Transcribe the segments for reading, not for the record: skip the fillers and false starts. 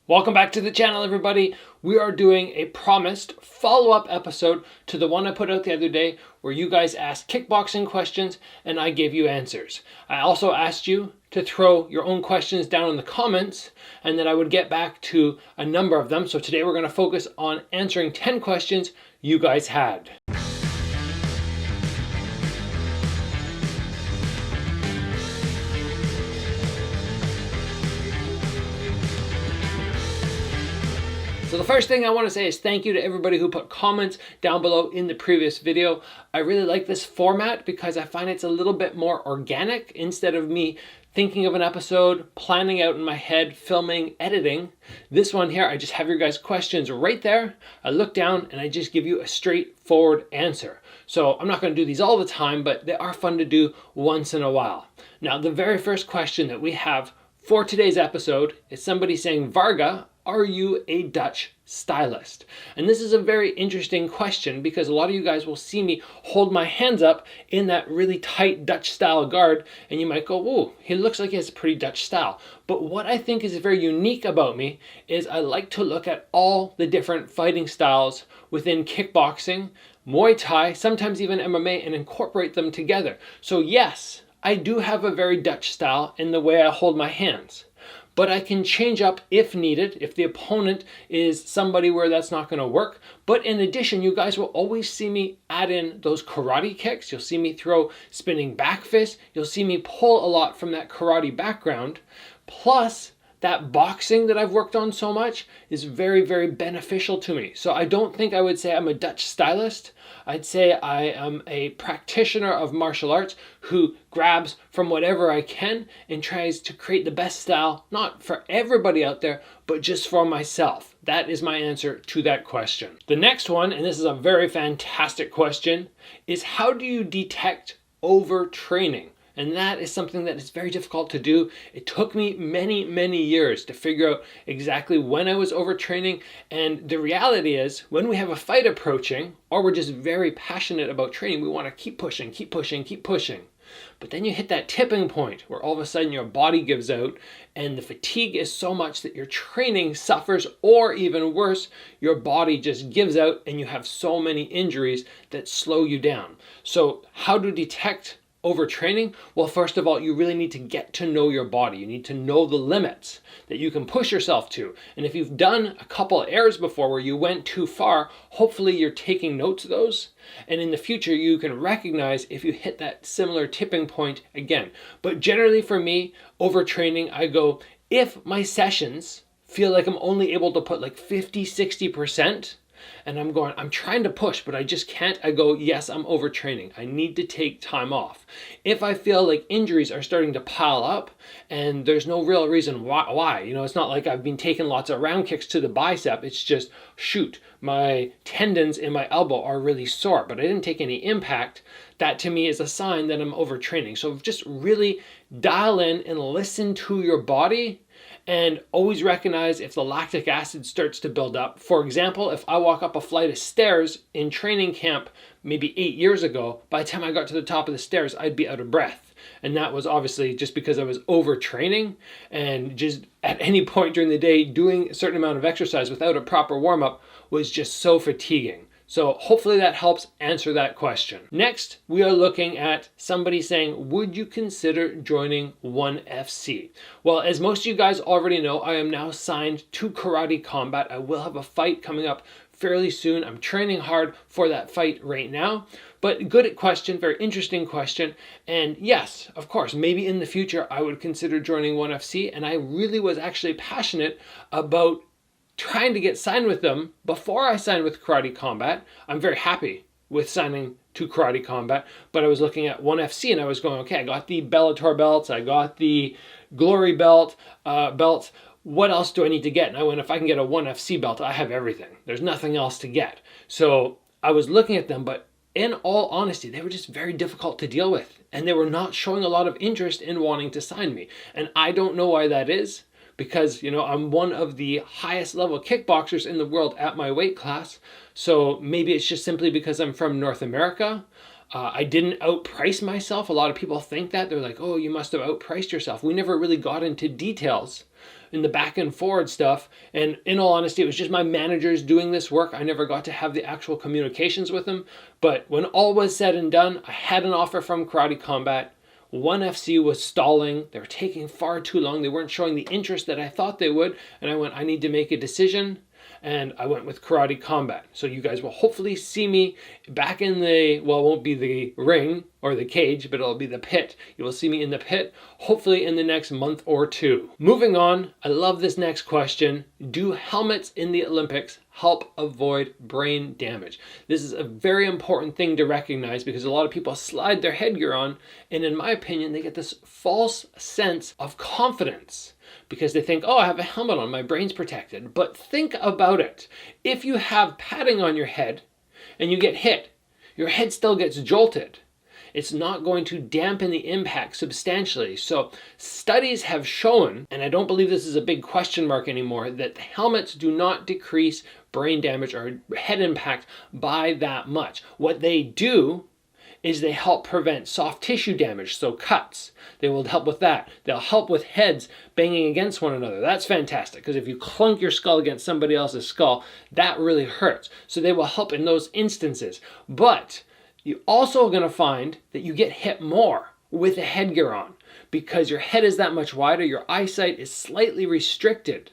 Welcome back to the channel, everybody. We are doing a promised follow-up episode to the one I put out the other day where you guys asked kickboxing questions and I gave you answers. I also asked you to throw your own questions down in the comments and that I would get back to a number of them. So today we're going to focus on answering 10 questions you guys had. So the first thing I want to say is thank you to everybody who put comments down below in the previous video. I really like this format because I find it's a little bit more organic instead of me thinking of an episode, planning out in my head, filming, editing. This one here, I just have your guys' questions right there. I look down and I just give you a straightforward answer. So I'm not going to do these all the time, but they are fun to do once in a while. Now, the very first question that we have for today's episode is somebody saying, Varga, are you a Dutch stylist? And this is a very interesting question because a lot of you guys will see me hold my hands up in that really tight Dutch style guard and you might go, whoa, he looks like he has a pretty Dutch style. But what I think is very unique about me is I like to look at all the different fighting styles within kickboxing, Muay Thai, sometimes even MMA, and incorporate them together. So yes, I do have a very Dutch style in the way I hold my hands. But I can change up if needed, if the opponent is somebody where that's not going to work. But in addition, you guys will always see me add in those karate kicks. You'll see me throw spinning back fists. You'll see me pull a lot from that karate background. Plus, that boxing that I've worked on so much is very, very beneficial to me. So I don't think I would say I'm a Dutch stylist. I'd say I am a practitioner of martial arts who grabs from whatever I can and tries to create the best style, not for everybody out there, but just for myself. That is my answer to that question. The next one, and this is a very fantastic question, is how do you detect overtraining? And that is something that is very difficult to do. It took me many, many years to figure out exactly when I was overtraining. And the reality is when we have a fight approaching, or we're just very passionate about training, we want to keep pushing, keep pushing, keep pushing. But then you hit that tipping point where all of a sudden your body gives out and the fatigue is so much that your training suffers, or even worse, your body just gives out and you have so many injuries that slow you down. So how to detect overtraining? Well, first of all, you really need to get to know your body. You need to know the limits that you can push yourself to. And if you've done a couple of errors before where you went too far, hopefully you're taking notes of those. And in the future, you can recognize if you hit that similar tipping point again. But generally for me, overtraining, I go, if my sessions feel like I'm only able to put like 50, 60%, and I'm trying to push, but I just can't, I go, yes, I'm overtraining. I need to take time off. If I feel like injuries are starting to pile up and there's no real reason why, you know, it's not like I've been taking lots of round kicks to the bicep. It's just, shoot, my tendons in my elbow are really sore, but I didn't take any impact. That to me is a sign that I'm overtraining. So just really dial in and listen to your body. And always recognize if the lactic acid starts to build up. For example, if I walk up a flight of stairs in training camp maybe 8 years ago, by the time I got to the top of the stairs, I'd be out of breath. And that was obviously just because I was overtraining and just at any point during the day doing a certain amount of exercise without a proper warm-up was just so fatiguing. So hopefully that helps answer that question. Next, we are looking at somebody saying, would you consider joining 1FC? Well, as most of you guys already know, I am now signed to Karate Combat. I will have a fight coming up fairly soon. I'm training hard for that fight right now. But good question, very interesting question. And yes, of course, maybe in the future I would consider joining 1FC. And I really was actually passionate about trying to get signed with them before I signed with Karate Combat. I'm very happy with signing to Karate Combat, but I was looking at 1FC and I was going, okay, I got the Bellator belts, I got the Glory belt, belts. What else do I need to get? And I went, if I can get a 1FC belt, I have everything. There's nothing else to get. So I was looking at them, but in all honesty, they were just very difficult to deal with. And they were not showing a lot of interest in wanting to sign me. And I don't know why that is. Because, you know, I'm one of the highest level kickboxers in the world at my weight class. So maybe it's just simply because I'm from North America. I didn't outprice myself. A lot of people think that. They're like, oh, you must have outpriced yourself. We never really got into details. in the back and forward stuff. And in all honesty, it was just my managers doing this work. I never got to have the actual communications with them. But when all was said and done, I had an offer from Karate Combat. One FC was stalling. They were taking far too long. They weren't showing the interest that I thought they would. And I went, I need to make a decision. And I went with Karate Combat. So you guys will hopefully see me back in the, well, it won't be the ring or the cage, but it'll be the pit. You will see me in the pit, hopefully in the next month or two. Moving on, I love this next question. Do helmets in the Olympics help avoid brain damage? This is a very important thing to recognize because a lot of people slide their headgear on, and in my opinion, they get this false sense of confidence because they think, oh, I have a helmet on, my brain's protected. But think about it. If you have padding on your head and you get hit, your head still gets jolted. It's not going to dampen the impact substantially. So studies have shown, and I don't believe this is a big question mark anymore, that helmets do not decrease brain damage or head impact by that much. What they do is they help prevent soft tissue damage, so cuts. They will help with that. They'll help with heads banging against one another. That's fantastic, because if you clunk your skull against somebody else's skull, that really hurts. So they will help in those instances. But you're also going to find that you get hit more with a headgear on because your head is that much wider, your eyesight is slightly restricted.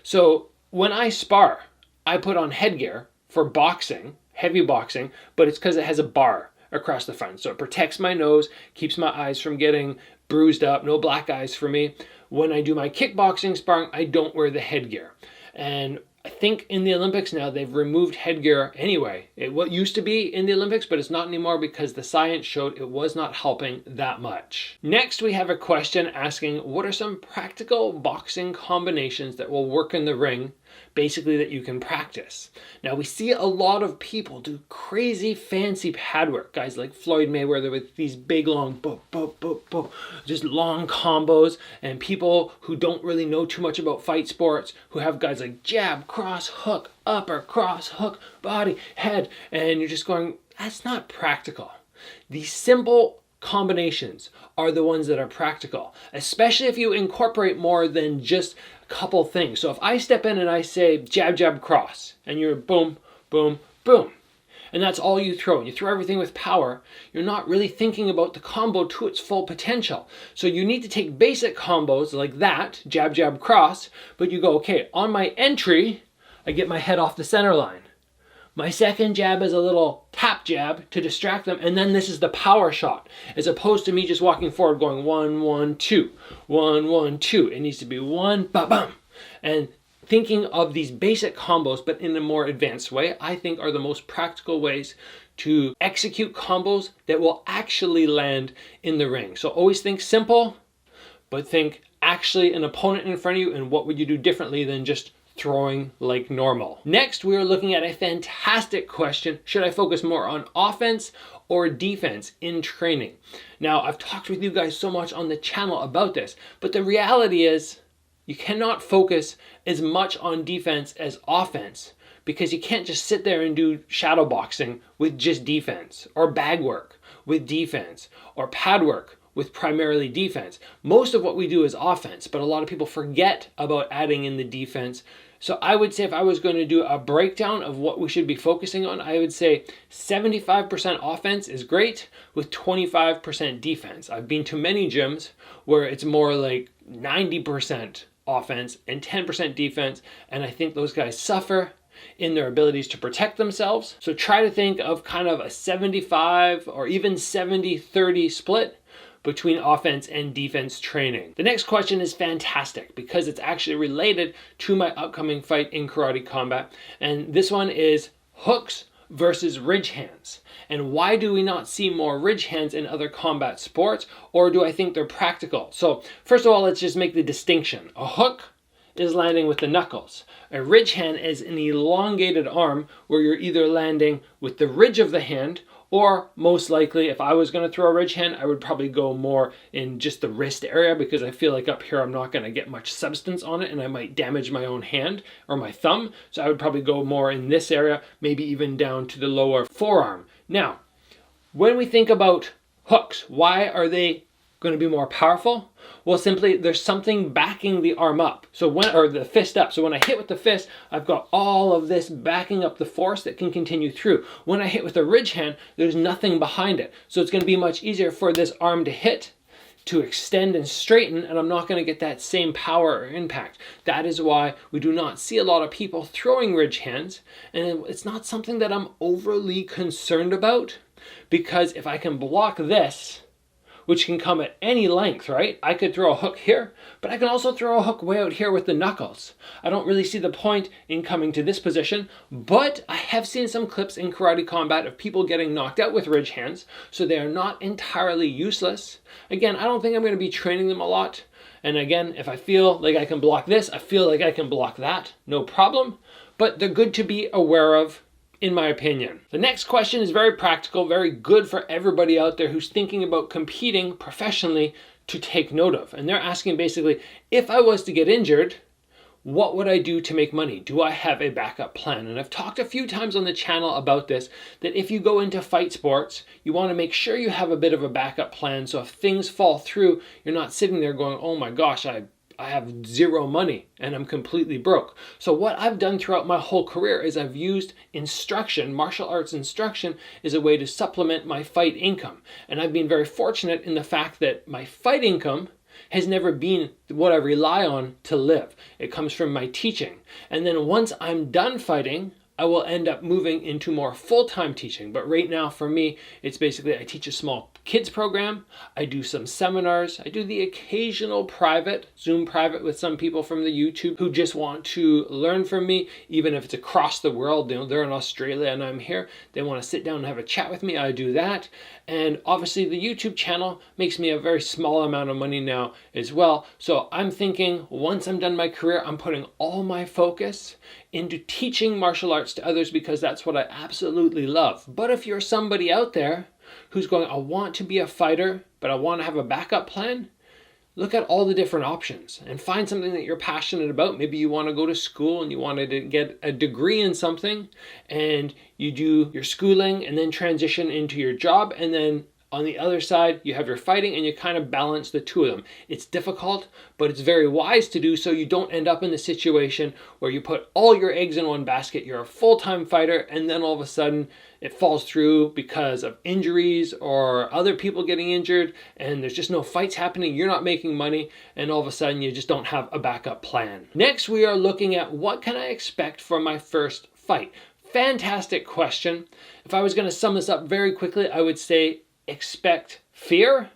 So when I spar, I put on headgear for boxing, heavy boxing, but it's because it has a bar across the front. So it protects my nose, keeps my eyes from getting bruised up, no black eyes for me. When I do my kickboxing sparring, I don't wear the headgear. And I think in the Olympics now, they've removed headgear anyway. What used to be in the Olympics, but it's not anymore because the science showed it was not helping that much. Next, we have a question asking, what are some practical boxing combinations that will work in the ring, basically that you can practice? Now, we see a lot of people do crazy fancy pad work. Guys like Floyd Mayweather with these big, long, just long combos, and people who don't really know too much about fight sports, who have guys like jab, cross, hook, upper, cross, hook, body, head, and you're just going, that's not practical. These simple combinations are the ones that are practical, especially if you incorporate more than just a couple things. So if I step in and I say jab, jab, cross, and you're boom, boom, boom, and that's all you throw, and you throw everything with power, you're not really thinking about the combo to its full potential. So you need to take basic combos like that, jab, jab, cross, but you go, okay, on my entry, I get my head off the center line. My second jab is a little tap jab to distract them, and then this is the power shot, as opposed to me just walking forward going 1, 1, 2, 1, 1, 2. It needs to be 1, ba-bum. And thinking of these basic combos, but in a more advanced way, I think are the most practical ways to execute combos that will actually land in the ring. So always think simple, but think actually an opponent in front of you and what would you do differently than just throwing like normal. Next, we are looking at a fantastic question. Should I focus more on offense or defense in training? Now, I've talked with you guys so much on the channel about this, but the reality is you cannot focus as much on defense as offense because you can't just sit there and do shadow boxing with just defense, or bag work with defense, or pad work with primarily defense. Most of what we do is offense, but a lot of people forget about adding in the defense. So I would say if I was going to do a breakdown of what we should be focusing on, I would say 75% offense is great with 25% defense. I've been to many gyms where it's more like 90% offense and 10% defense, and I think those guys suffer in their abilities to protect themselves. So try to think of kind of a 75 or even 70-30 split between offense and defense training. The next question is fantastic because it's actually related to my upcoming fight in Karate Combat. And this one is hooks versus Ridgehands. And why do we not see more Ridgehands in other combat sports? Or do I think they're practical? So first of all, let's just make the distinction. A hook is landing with the knuckles. A ridgehand is an elongated arm where you're either landing with the ridge of the hand, or most likely, if I was going to throw a ridge hand, I would probably go more in just the wrist area because I feel like up here I'm not going to get much substance on it and I might damage my own hand or my thumb. So I would probably go more in this area, maybe even down to the lower forearm. Now, when we think about hooks, why are they going to be more powerful? Well, simply there's something backing the arm up. So or the fist up. So when I hit with the fist, I've got all of this backing up the force that can continue through. When I hit with a ridge hand, there's nothing behind it. So it's going to be much easier for this arm to hit, to extend and straighten, and I'm not going to get that same power or impact. That is why we do not see a lot of people throwing ridge hands, and it's not something that I'm overly concerned about, because if I can block this, which can come at any length, right? I could throw a hook here, but I can also throw a hook way out here with the knuckles. I don't really see the point in coming to this position, but I have seen some clips in karate combat of people getting knocked out with ridge hands, so they are not entirely useless. Again, I don't think I'm going to be training them a lot. And again, if I feel like I can block this, I feel like I can block that, no problem. But they're good to be aware of, in my opinion. The next question is very practical, very good for everybody out there who's thinking about competing professionally to take note of. And they're asking basically, if I was to get injured, what would I do to make money? Do I have a backup plan? And I've talked a few times on the channel about this, that if you go into fight sports, you want to make sure you have a bit of a backup plan. So if things fall through, you're not sitting there going, oh my gosh, I have zero money and I'm completely broke. So what I've done throughout my whole career is I've used instruction, martial arts instruction, as a way to supplement my fight income. And I've been very fortunate in the fact that my fight income has never been what I rely on to live. It comes from my teaching. And then once I'm done fighting, I will end up moving into more full-time teaching. But right now for me, it's basically I teach a small kids program, I do some seminars, I do the occasional private, Zoom private with some people from the YouTube who just want to learn from me, even if it's across the world. You know, they're in Australia and I'm here, they want to sit down and have a chat with me, I do that. And obviously the YouTube channel makes me a very small amount of money now as well. So I'm thinking once I'm done my career, I'm putting all my focus into teaching martial arts to others, because that's what I absolutely love. But if you're somebody out there who's going, I want to be a fighter, but I want to have a backup plan, look at all the different options and find something that you're passionate about. Maybe you want to go to school and you wanted to get a degree in something, and you do your schooling and then transition into your job, and then on the other side, you have your fighting, and you kind of balance the two of them. It's difficult, but it's very wise to do so you don't end up in the situation where you put all your eggs in one basket. You're a full-time fighter, and then all of a sudden it falls through because of injuries or other people getting injured, and there's just no fights happening. You're not making money, and all of a sudden you just don't have a backup plan. Next, we are looking at what can I expect from my first fight? Fantastic question. If I was going to sum this up very quickly, I would say expect fear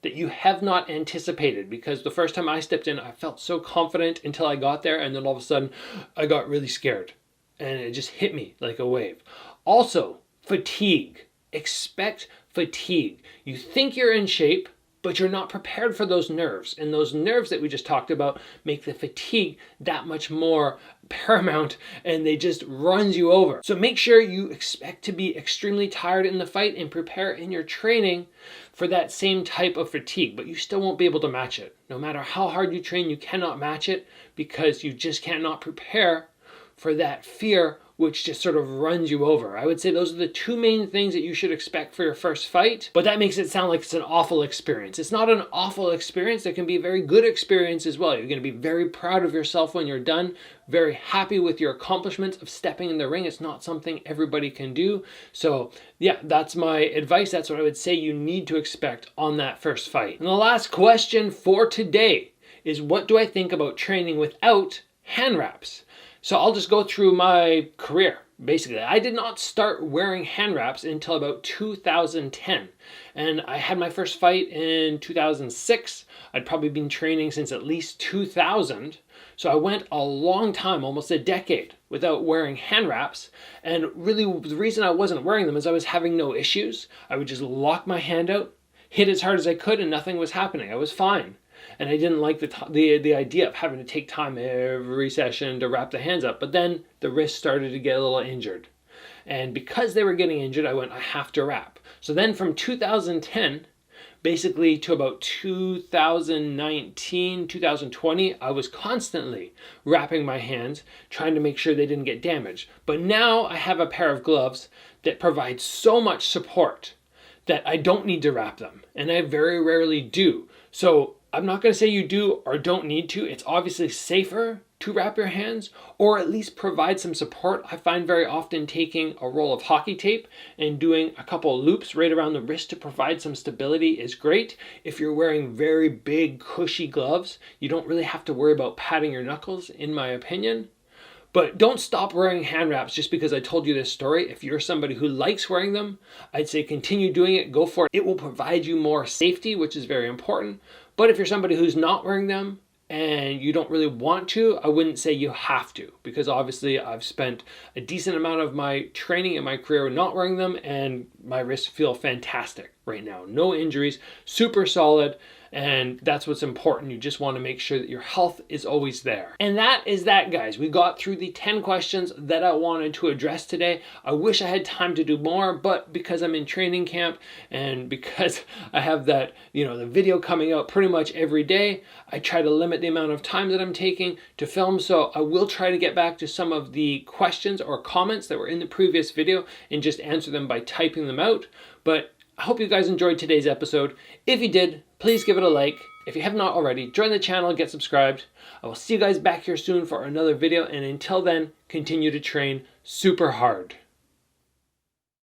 that you have not anticipated, because the first time I stepped in, I felt so confident until I got there, and then all of a sudden I got really scared and it just hit me like a wave. Also, fatigue. Expect fatigue. You think you're in shape, but you're not prepared for those nerves. And those nerves that we just talked about make the fatigue that much more paramount, and they just runs you over. So make sure you expect to be extremely tired in the fight and prepare in your training for that same type of fatigue, but you still won't be able to match it. No matter how hard you train, you cannot match it, because you just cannot prepare for that fear which just sort of runs you over. I would say those are the two main things that you should expect for your first fight, but that makes it sound like it's an awful experience. It's not an awful experience. There can be a very good experience as well. You're going to be very proud of yourself when you're done, very happy with your accomplishments of stepping in the ring. It's not something everybody can do. So yeah, that's my advice. That's what I would say you need to expect on that first fight. And the last question for today is, what do I think about training without hand wraps? So I'll just go through my career. Basically, I did not start wearing hand wraps until about 2010. And I had my first fight in 2006. I'd probably been training since at least 2000. So I went a long time, almost a decade, without wearing hand wraps. And really the reason I wasn't wearing them is I was having no issues. I would just lock my hand out, hit as hard as I could, and nothing was happening. I was fine. And I didn't like the idea of having to take time every session to wrap the hands up. But then the wrists started to get a little injured. And because they were getting injured, I went, I have to wrap. So then from 2010, basically to about 2019, 2020, I was constantly wrapping my hands, trying to make sure they didn't get damaged. But now I have a pair of gloves that provide so much support that I don't need to wrap them, and I very rarely do. So I'm not going to say you do or don't need to. It's obviously safer to wrap your hands, or at least provide some support. I find very often taking a roll of hockey tape and doing a couple of loops right around the wrist to provide some stability is great. If you're wearing very big cushy gloves, you don't really have to worry about padding your knuckles, in my opinion. But don't stop wearing hand wraps just because I told you this story. If you're somebody who likes wearing them, I'd say continue doing it, go for it. It will provide you more safety, which is very important. But if you're somebody who's not wearing them and you don't really want to, I wouldn't say you have to, because obviously I've spent a decent amount of my training and my career not wearing them, and my wrists feel fantastic right now. No injuries, super solid. And that's what's important. You just want to make sure that your health is always there. And that is that, guys. We got through the 10 questions that I wanted to address today. I wish I had time to do more, but because I'm in training camp and because I have that, the video coming out pretty much every day, I try to limit the amount of time that I'm taking to film. So I will try to get back to some of the questions or comments that were in the previous video and just answer them by typing them out. But I hope you guys enjoyed today's episode. If you did, please give it a like. If you have not already, join the channel, get subscribed. I will see you guys back here soon for another video, and until then, continue to train super hard.